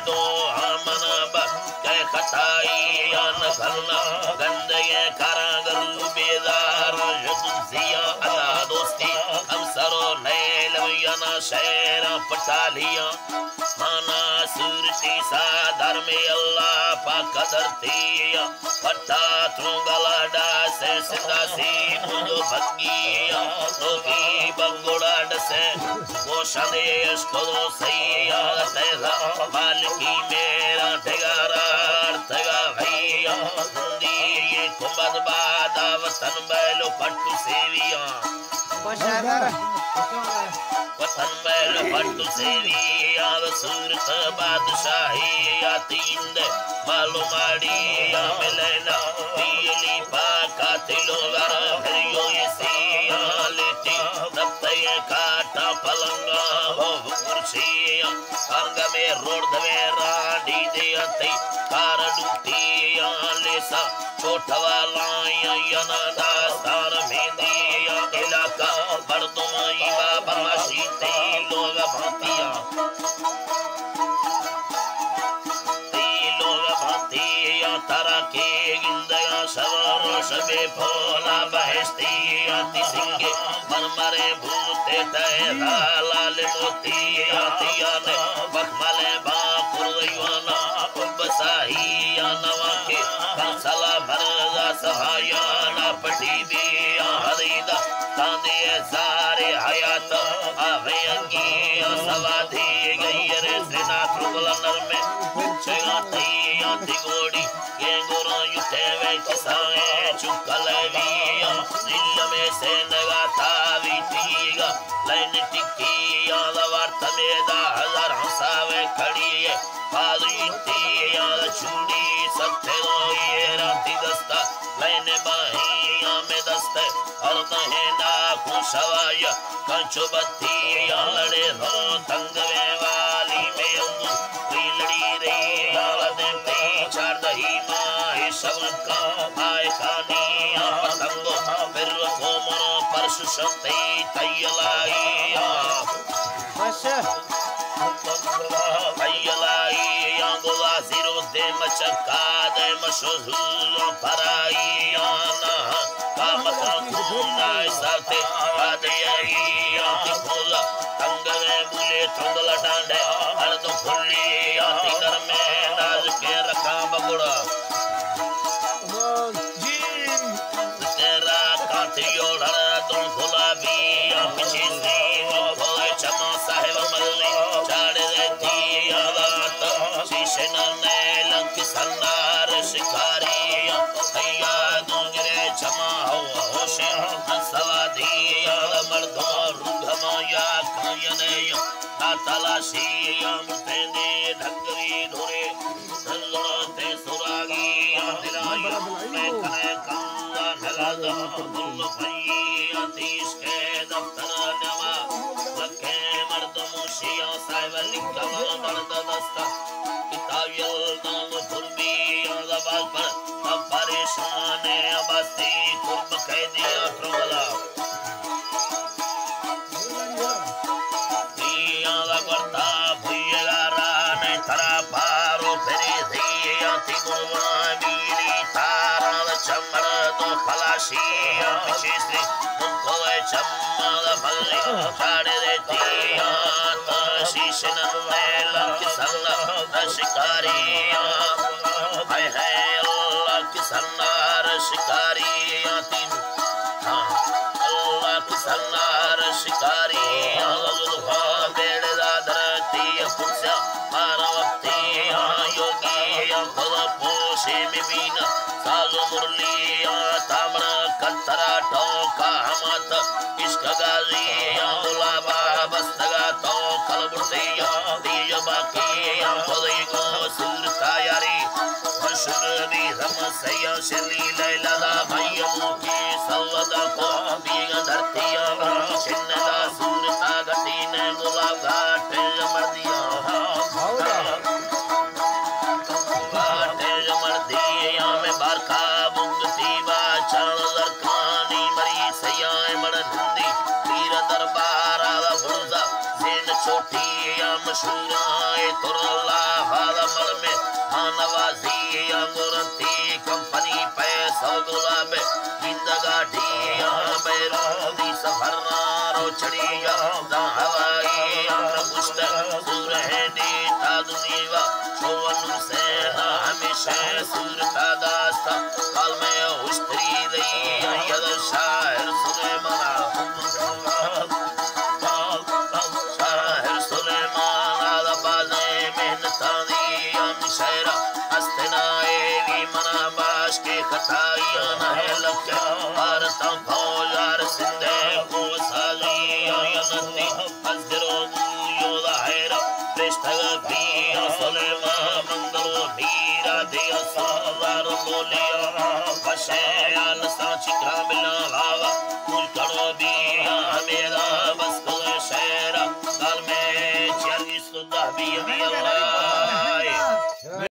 दो हमन के खताई न करना गंदे करागरू बेदार जुजिया अला दोस्ती हम सरो नैल यना शहर पटालिया माना सूरती सादर में अल्लाह पाक धरती पट्टा तुंगलाडा से सिदा सी मुझो भगिया नोकी बंगुड़ा से वो संदेश को सैया तेरा मालिकी मेरा ठेगारा ठेगा भैया ये कुंभद बादा वतन बैलो पट्टू सेविया वतन बैलो पट्टू सेविया सूरत बादशाही आतींद मालूम माड़िया मिलना पीली पाका तिलोगर भरियो इसिया लेती दत्तये काटा पलंगा हो कुर्सिया अंग में रोड दवेरा डी दे अते कार डूटिया लेसा छोटवाला यना दास्तार में दिया इलाका बर्दुमाई बाबा शीते लोग भातिया तारा के गिंदया सवर सबे भोला बहस्ती आती सिंगे मरमरे भूते तैरा लाल मोती आतिया ने बखमले बाकुरवाना बसाहिया नवा के कंसला भरदा सहायाना पटी दिया हरीदा तांदे सारे हयात आवे अंगी सवाधी गई रे श्रीनाथ रुगलनर में चगाती आती गोड़ी ये गुरु युते वे किसाए चुकलविया दिल में से नगाता वीतीगा लाइन टिकी याद वार्त में दा हजार हंसावे खड़ी है पाली ती याद चूड़ी सत्य ये राती दस्ता लाइन बाहिया में दस्ते और तहेना खुशवाया कंचो बत्ती लड़े रो तंगवे वाली में अंगू लड़ी रे याद चार दही माए सबका आए खानी पतंगो फिर को मनो परसु शक्ति तैयलाइया तैयलाइया गोवा सिरो दे मचका दे मशहूर पराइया ना काम का खूना साथे आदेया तिकोला तंगले बुले तंगला डांडे हर तो खुली आती घर में नाज के रखा बगुड़ा तेरा कातियो लड़ा तुम गुलाबी पीछे से खोले चमा साहिब मल्ले चाड़े देती आवात शीशे ने लंक सन्नार शिकारी भैया दूंगरे चमा हो होशे सवादी मर्दों रुघमाया कायने तलाशी अमृते दे ढंगरी धोरे धंगड़ते सुरागी दिलाया मैं कने कंगा नलादा दुल भई आतिश के दफ्तर नवा लखे मर्द मुशिया साहिब लिखा मर्द दस्ता किताबियल नाम फुरबी आदबाल पर परेशान अबस्ती कुर्ब कैदिया ट्रमला तरा पारो फेरी दिया तिगुना बीरी तारा चमड़ तो खलाशी पीछे से तुमको चमड़ भले छाड़ देती तो शीशन में लग सल्ला शिकारी है अल्लाह की सन्नार शिकारी आती अल्लाह की सन्नार शिकारी बेड़ दादरती पुरुषा पोषे में बीना सालो मुरलिया तामरा कंतरा टोका हमत इश्क गाजी गुलाबा बस्तगा तो कलबुतिया दिया बाकी खुदी को सूर तायारी मशरूरी रमसया शली लैला भैया की सवदा को बीगा धरतिया छिन्नला सूर तागती ने गुलाब घाट मर्दिया बारका बुंगती बाचाल लड़कानी मरी सयाए मड़ धंधी वीर दरबार आला बुर्जा सेन छोटी मशहूराए तुरला हादा मल में नवाजी अंगुरती कंपनी पे सौगुलाब जिंदगा ढिया बैरोदी सफरना रोचड़िया हवाई अंगुष्ट सूरहदी तादुनीवा शोवन से हमेशा सूरता दास्ता कल में उस्त्री दई यद शायर सुलेमाना शायर सुलेमान आला बाज़े मेहनतानी शहरा हस्तनाए भी मना बाश के खताइया न है लक्ष्य भारता फौजार सिंधे को सालिया यनती हजरो योदा हैरा प्रेष्ठग भी सुलेमा मंगलो धीरा दिया सादार बोलिया बशे आल सांची कामिला भावा कुल करो भी हमेरा बस को शहरा कल में 40 सुदा भी अल्लाह